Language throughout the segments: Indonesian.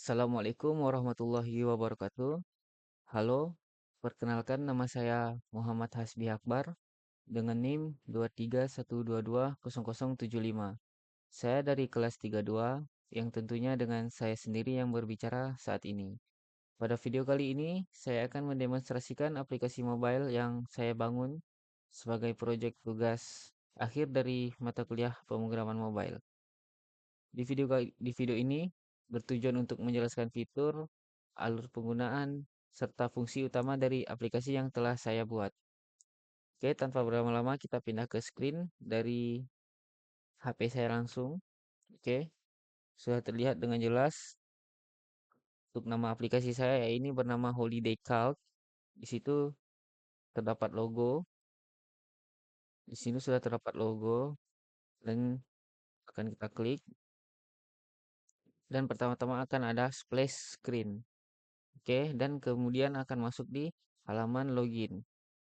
Assalamualaikum warahmatullahi wabarakatuh. Halo, perkenalkan nama saya Muhammad Hasbi Akbar dengan NIM 231220075. Saya dari kelas 32 yang tentunya dengan saya sendiri yang berbicara saat ini. Pada video kali ini, saya akan mendemonstrasikan aplikasi mobile yang saya bangun sebagai proyek tugas akhir dari mata kuliah pemrograman mobile. Di video ini bertujuan untuk menjelaskan fitur, alur penggunaan, serta fungsi utama dari aplikasi yang telah saya buat. Oke, tanpa berlama-lama kita pindah ke screen dari HP saya langsung. Oke, sudah terlihat dengan jelas untuk nama aplikasi saya ini bernama Holiday Calc. Di situ terdapat logo. Di sini sudah terdapat logo dan akan kita klik dan pertama-tama akan ada splash screen. Oke, dan kemudian akan masuk di halaman login.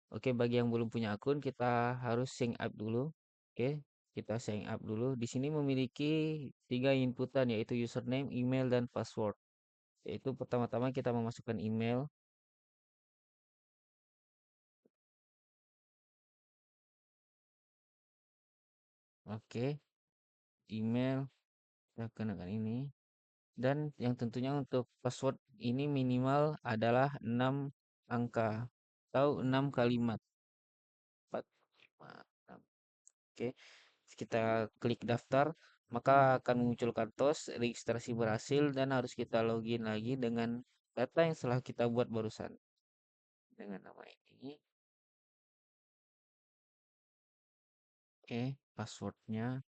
Oke, bagi yang belum punya akun, kita harus sign up dulu. Oke, kita sign up dulu. Di sini memiliki 3 inputan, yaitu username, email, dan password. Yaitu pertama-tama kita memasukkan email. Oke, email, kita kenakan ini. Dan yang tentunya untuk password ini minimal adalah 6 angka atau 6 kalimat. 4, 5, 6. Oke, kita klik daftar, maka akan memunculkan TOS registrasi berhasil dan harus kita login lagi dengan data yang telah kita buat barusan dengan nama ini. Oke, passwordnya,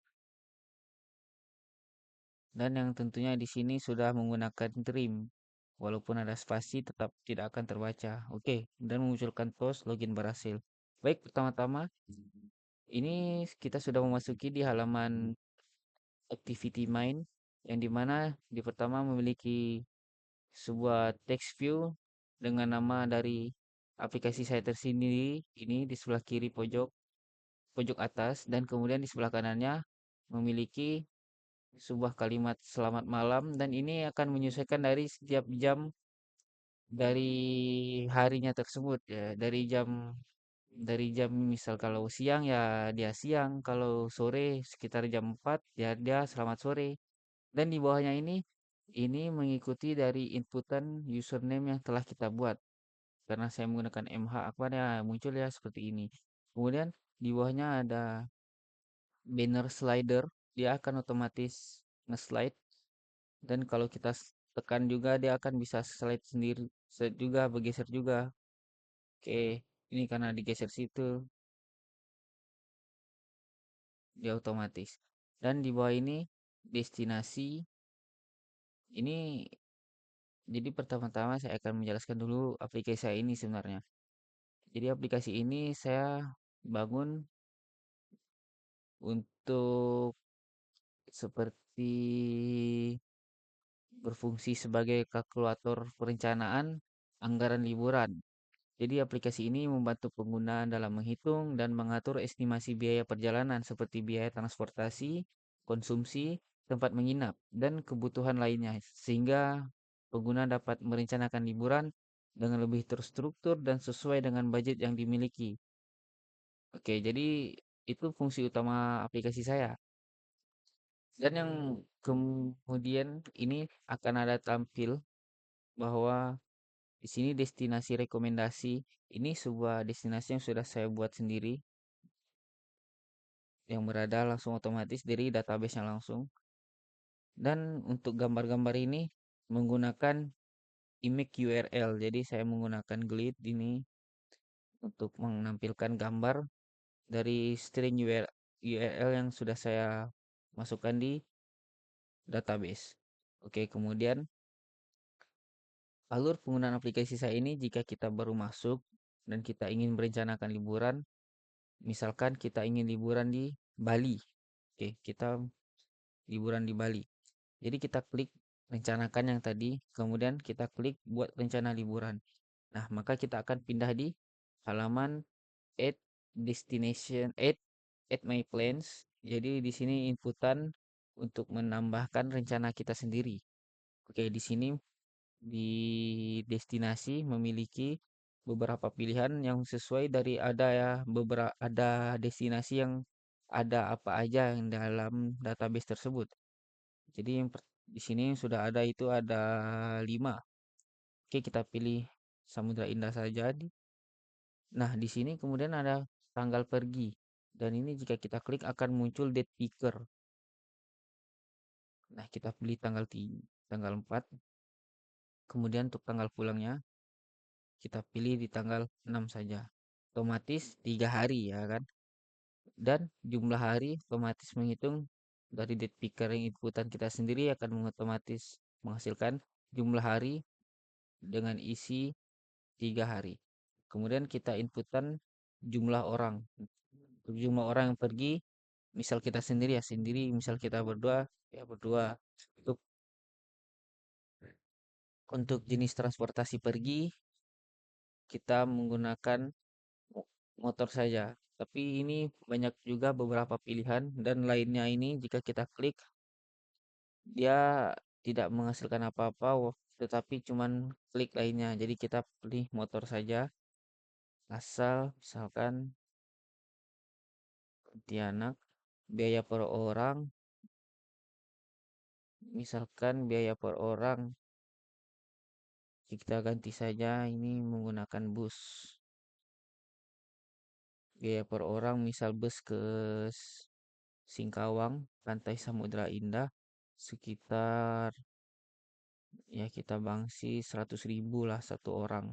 dan yang tentunya di sini sudah menggunakan trim, walaupun ada spasi tetap tidak akan terbaca. Oke, dan memunculkan TOS login berhasil. Baik, pertama-tama ini kita sudah memasuki di halaman activity main, yang dimana di pertama memiliki sebuah text view dengan nama dari aplikasi saya tersendiri ini di sebelah kiri pojok pojok atas, dan kemudian di sebelah kanannya memiliki sebuah kalimat selamat malam, dan ini akan menyesuaikan dari setiap jam dari harinya tersebut, ya, dari jam misal kalau siang ya dia siang, kalau sore sekitar jam 4 ya dia selamat sore. Dan di bawahnya ini mengikuti dari inputan username yang telah kita buat. Karena saya menggunakan MH Akbar ya muncul ya seperti ini. Kemudian di bawahnya ada banner slider, dia akan otomatis nge-slide, dan kalau kita tekan juga dia akan bisa slide sendiri, juga bergeser juga. Oke, ini karena digeser situ dia otomatis. Dan di bawah ini destinasi ini. Jadi pertama-tama saya akan menjelaskan dulu aplikasi saya ini sebenarnya. Jadi aplikasi ini saya bangun untuk seperti berfungsi sebagai kalkulator perencanaan anggaran liburan. Jadi aplikasi ini membantu pengguna dalam menghitung dan mengatur estimasi biaya perjalanan seperti biaya transportasi, konsumsi, tempat menginap, dan kebutuhan lainnya, sehingga pengguna dapat merencanakan liburan dengan lebih terstruktur dan sesuai dengan budget yang dimiliki. Oke, jadi itu fungsi utama aplikasi saya. Dan yang kemudian ini akan ada tampil bahwa di sini destinasi rekomendasi, ini sebuah destinasi yang sudah saya buat sendiri, yang berada langsung otomatis dari database-nya langsung. Dan untuk gambar-gambar ini menggunakan image URL. Jadi saya menggunakan Glide ini untuk menampilkan gambar dari string URL yang sudah saya masukkan di database. Oke, kemudian alur penggunaan aplikasi saya ini jika kita baru masuk dan kita ingin merencanakan liburan, misalkan kita ingin liburan di Bali. Oke, kita liburan di Bali. Jadi kita klik rencanakan yang tadi, kemudian kita klik buat rencana liburan. Nah, maka kita akan pindah di halaman add destination, add my plans. Jadi di sini inputan untuk menambahkan rencana kita sendiri. Oke, di sini di destinasi memiliki beberapa pilihan yang sesuai dari ada ya beberapa ada destinasi yang ada apa aja yang dalam database tersebut. Jadi di sini sudah ada itu ada 5. Oke, kita pilih Samudra Indah saja. Nah, di sini kemudian ada tanggal pergi. Dan ini jika kita klik akan muncul date picker. Nah, kita pilih tanggal 3, tanggal 4. Kemudian untuk tanggal pulangnya kita pilih di tanggal 6 saja. Otomatis 3 hari ya kan. Dan jumlah hari otomatis menghitung dari date picker yang inputan kita sendiri akan otomatis menghasilkan jumlah hari dengan isi 3 hari. Kemudian kita inputan jumlah orang. Untuk jumlah orang yang pergi, misal kita sendiri ya sendiri, misal kita berdua ya berdua. Untuk jenis transportasi pergi kita menggunakan motor saja. Tapi ini banyak juga beberapa pilihan dan lainnya ini jika kita klik dia tidak menghasilkan apa-apa, tetapi cuman klik lainnya. Jadi kita pilih motor saja. Asal misalkan Pontianak, biaya per orang, misalkan biaya per orang kita ganti saja ini menggunakan bus. Biaya per orang misal bus ke Singkawang, Pantai Samudra Indah sekitar ya kita bangsi 100.000 lah satu orang.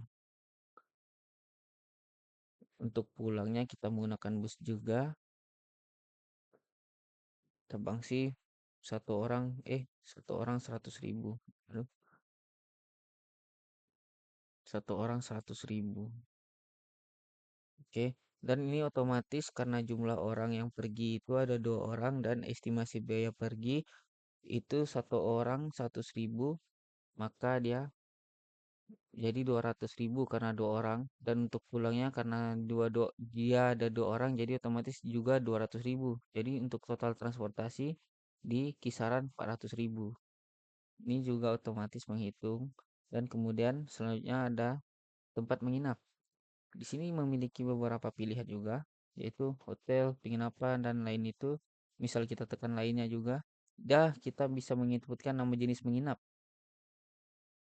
Untuk pulangnya kita menggunakan bus juga. Kita bangsi satu orang 100.000. Aduh, satu orang 100.000. Oke. Dan ini otomatis karena jumlah orang yang pergi itu ada 2 orang dan estimasi biaya pergi itu satu orang 100.000, maka dia jadi 200.000 karena 2 orang dan untuk pulangnya karena dia ada 2 orang jadi otomatis juga 200.000. Jadi untuk total transportasi di kisaran 400.000. Ini juga otomatis menghitung dan kemudian selanjutnya ada tempat menginap. Di sini memiliki beberapa pilihan juga yaitu hotel, penginapan dan lain itu. Misal kita tekan lainnya juga, dah kita bisa menginputkan nama jenis menginap.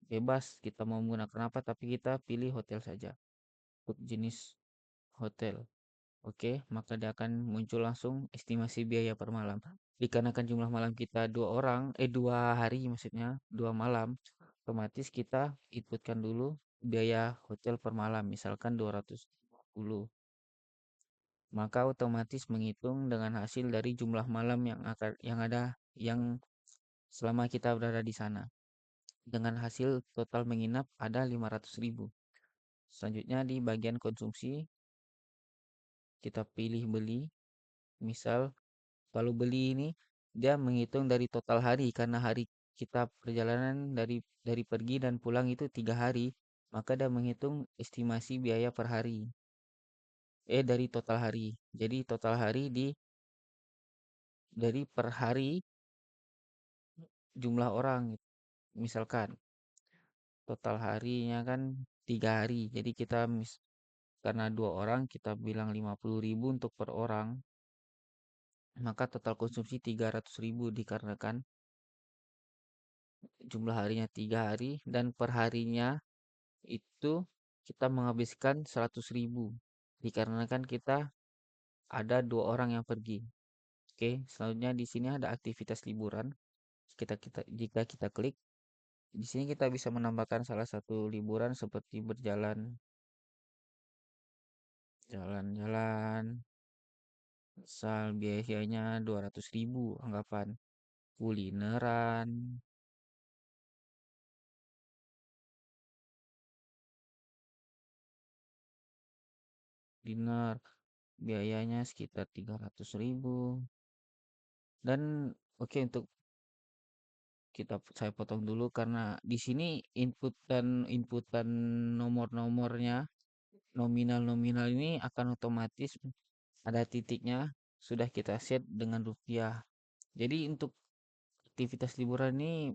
Bebas kita mau menggunakan apa tapi kita pilih hotel saja untuk jenis hotel. Oke, maka dia akan muncul langsung estimasi biaya per malam. Dikarenakan jumlah malam kita 2 orang, 2 hari maksudnya, 2 malam, otomatis kita inputkan dulu biaya hotel per malam, misalkan 250. Maka otomatis menghitung dengan hasil dari jumlah malam yang ada yang selama kita berada di sana. Dengan hasil total menginap ada 500.000. Selanjutnya di bagian konsumsi kita pilih beli. Misal kalau beli ini dia menghitung dari total hari karena hari kita perjalanan dari pergi dan pulang itu 3 hari, maka dia menghitung estimasi biaya per hari. Dari total hari. Jadi total hari dari per hari jumlah orang. Misalkan total harinya kan 3 hari. Jadi kita karena 2 orang kita bilang 50.000 untuk per orang. Maka total konsumsi 300.000 dikarenakan jumlah harinya 3 hari dan perharinya itu kita menghabiskan 100.000 dikarenakan kita ada 2 orang yang pergi. Oke, selanjutnya di sini ada aktivitas liburan. Jika kita klik di sini kita bisa menambahkan salah satu liburan seperti jalan-jalan. Misal biayanya 200.000 anggapan kulineran. Dinner biayanya sekitar 300.000 dan oke untuk saya potong dulu karena di sini inputan nomor-nomornya nominal-nominal ini akan otomatis ada titiknya sudah kita set dengan rupiah. Jadi untuk aktivitas liburan ini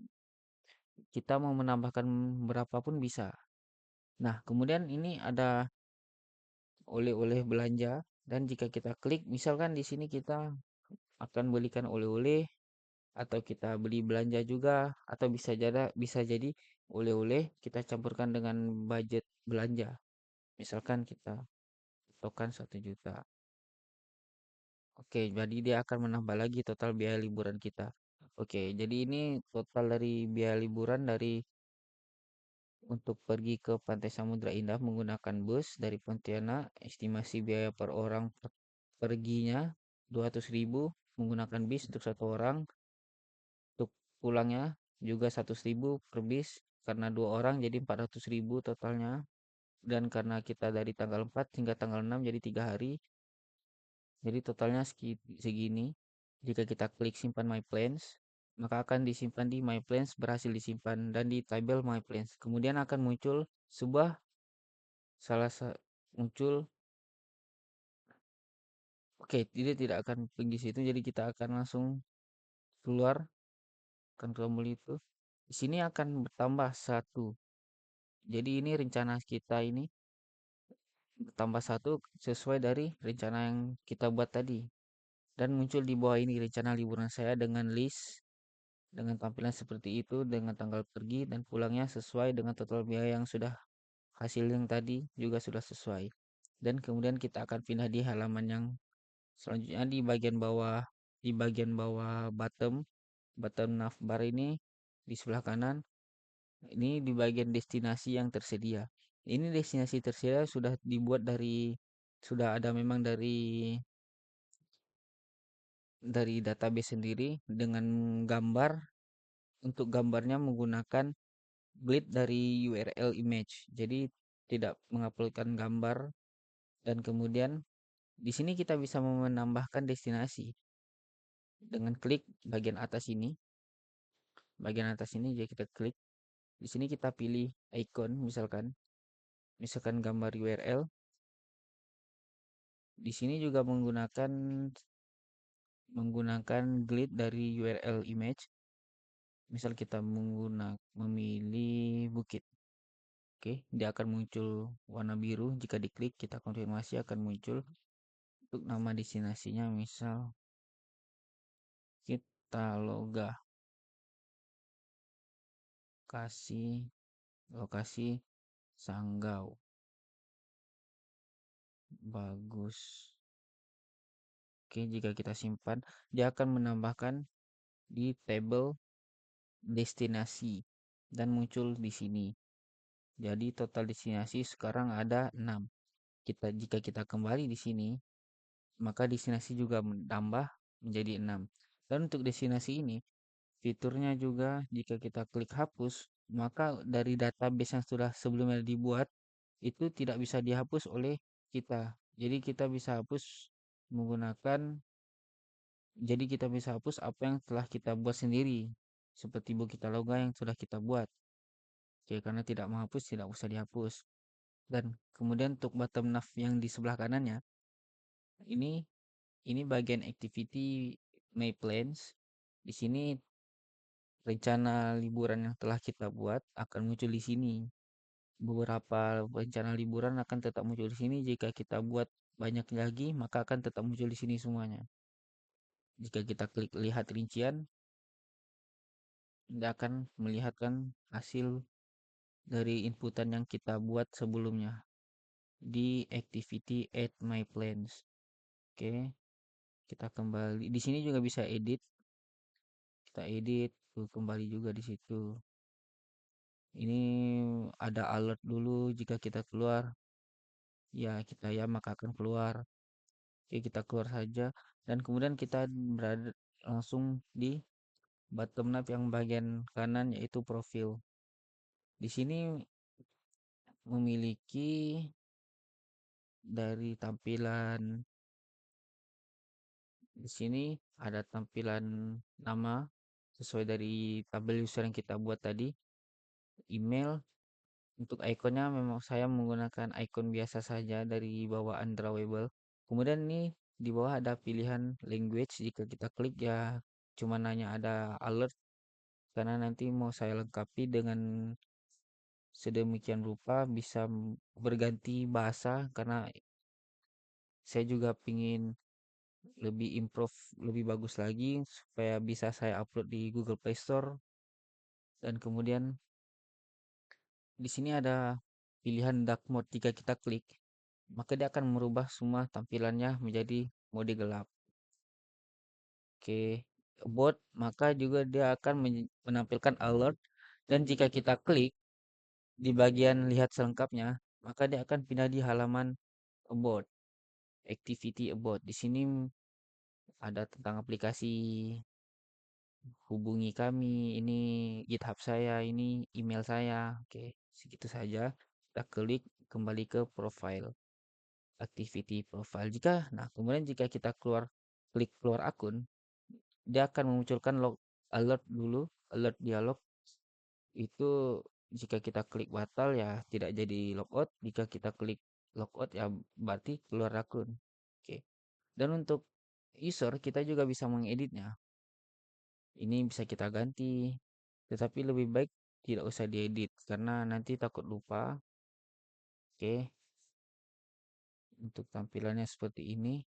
Kita mau menambahkan berapapun bisa. Nah, kemudian ini ada oleh-oleh belanja, dan jika kita klik, misalkan di sini kita akan belikan oleh-oleh, atau kita beli belanja juga, atau bisa jadi oleh-oleh kita campurkan dengan budget belanja. Misalkan kita token 1 juta. Oke, jadi dia akan menambah lagi total biaya liburan kita. Oke, jadi ini total dari biaya liburan dari untuk pergi ke Pantai Samudra Indah menggunakan bus dari Pontianak. Estimasi biaya per orang perginya 200.000 menggunakan bis untuk 1 orang. Untuk pulangnya juga 100.000 per bis karena 2 orang, jadi 400.000 totalnya. Dan karena kita dari tanggal 4 hingga tanggal 6, jadi 3 hari. Jadi totalnya segini. Jika kita klik simpan my plans, maka akan disimpan di my plans, berhasil disimpan dan di tabel my plans. Kemudian akan muncul sebuah salah muncul. Oke, dia tidak akan pergi situ, jadi kita akan langsung keluar, akan kembali itu. Di sini akan bertambah 1. Jadi ini rencana kita ini bertambah 1 sesuai dari rencana yang kita buat tadi. Dan muncul di bawah ini rencana liburan saya dengan list, dengan tampilan seperti itu, dengan tanggal pergi dan pulangnya sesuai dengan total biaya yang sudah, hasil yang tadi juga sudah sesuai. Dan kemudian kita akan pindah di halaman yang selanjutnya di bagian bawah bottom, navbar ini di sebelah kanan. Ini di bagian destinasi yang tersedia. Ini destinasi tersedia sudah dibuat sudah ada memang dari database sendiri dengan gambar. Untuk gambarnya menggunakan grid dari URL image. Jadi tidak menguploadkan gambar. Dan kemudian di sini kita bisa menambahkan destinasi dengan klik bagian atas ini. Bagian atas ini jadi kita klik. Di sini kita pilih icon, misalkan gambar URL. Di sini juga menggunakan grid dari URL image. Misal kita memilih bukit. Oke, dia akan muncul warna biru. Jika diklik, kita konfirmasi, akan muncul untuk nama destinasinya. Misal kita lokasi Sanggau. Bagus. Oke, jika kita simpan, dia akan menambahkan di tabel destinasi dan muncul di sini. Jadi total destinasi sekarang ada 6. Jika kita kembali di sini, maka destinasi juga menambah menjadi 6. Dan untuk destinasi ini, fiturnya juga jika kita klik hapus, maka dari database yang sudah sebelumnya dibuat itu tidak bisa dihapus oleh kita. Jadi kita bisa hapus menggunakan jadi kita bisa hapus apa yang telah kita buat sendiri, seperti Bukitaloga yang sudah kita buat. Oke, karena tidak menghapus, tidak usah dihapus. Dan kemudian untuk bottom nav yang di sebelah kanannya, ini bagian activity my plans. Di sini rencana liburan yang telah kita buat akan muncul di sini. Beberapa rencana liburan akan tetap muncul di sini. Jika kita buat banyak lagi, maka akan tetap muncul di sini semuanya. Jika kita klik lihat rincian, dia akan melihatkan hasil dari inputan yang kita buat sebelumnya di activity add my plans. Oke, kita kembali. Di sini juga bisa edit. Kita edit, kembali juga di situ. Ini ada alert dulu jika kita keluar. Ya, kita ya maka akan keluar. Oke, kita keluar saja dan kemudian kita berada langsung di bottom nav yang bagian kanan, yaitu profil. Di sini memiliki dari tampilan. Di sini ada tampilan nama sesuai dari tabel user yang kita buat tadi. Email. Untuk ikonnya memang saya menggunakan ikon biasa saja dari bawah undrawable. Kemudian ini di bawah ada pilihan language. Jika kita klik ya cuma nanya ada alert karena nanti mau saya lengkapi dengan sedemikian rupa bisa berganti bahasa karena saya juga pingin lebih improve lebih bagus lagi supaya bisa saya upload di Google Play Store dan kemudian di sini ada pilihan dark mode. Jika kita klik maka dia akan merubah semua tampilannya menjadi mode gelap. Oke, bot maka juga dia akan menampilkan alert dan jika kita klik di bagian lihat selengkapnya maka dia akan pindah di halaman about activity about. Di sini ada tentang aplikasi hubungi kami, ini GitHub saya, ini email saya. Oke, segitu saja. Kita klik kembali ke profile, activity profile. Nah, kemudian jika kita klik keluar akun, dia akan memunculkan alert dulu, alert dialog. Itu jika kita klik batal ya tidak jadi logout. Jika kita klik logout ya berarti keluar akun. Oke. Dan untuk user kita juga bisa mengeditnya. Ini bisa kita ganti, tetapi lebih baik tidak usah diedit karena nanti takut lupa. Oke, untuk tampilannya seperti ini.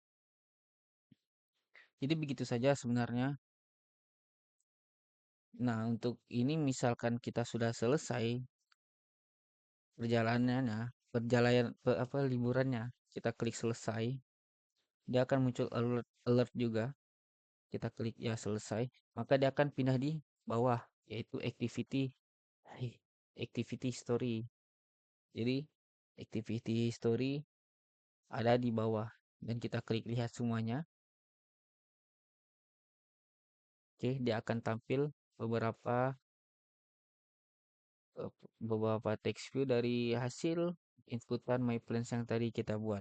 Jadi begitu saja sebenarnya. Nah, untuk ini misalkan kita sudah selesai perjalanannya, liburannya, kita klik selesai, dia akan muncul alert alert juga. Kita klik ya selesai, maka dia akan pindah di bawah yaitu activity story. Jadi activity story ada di bawah dan kita klik lihat semuanya. Oke, dia akan tampil beberapa beberapa text view dari hasil inputan my plans yang tadi kita buat.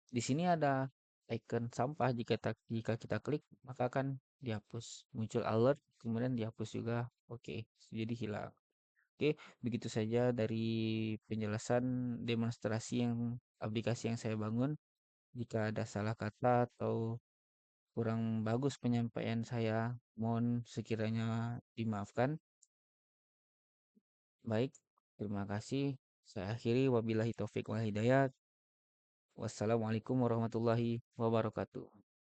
Di sini ada icon sampah. Jika kita klik maka akan dihapus, muncul alert, kemudian dihapus juga. Oke, jadi hilang. Oke, begitu saja dari penjelasan demonstrasi yang aplikasi yang saya bangun. Jika ada salah kata atau kurang bagus penyampaian saya, mohon sekiranya dimaafkan. Baik, terima kasih. Saya akhiri wabillahi taufik wal hidayah. Wassalamualaikum warahmatullahi wabarakatuh.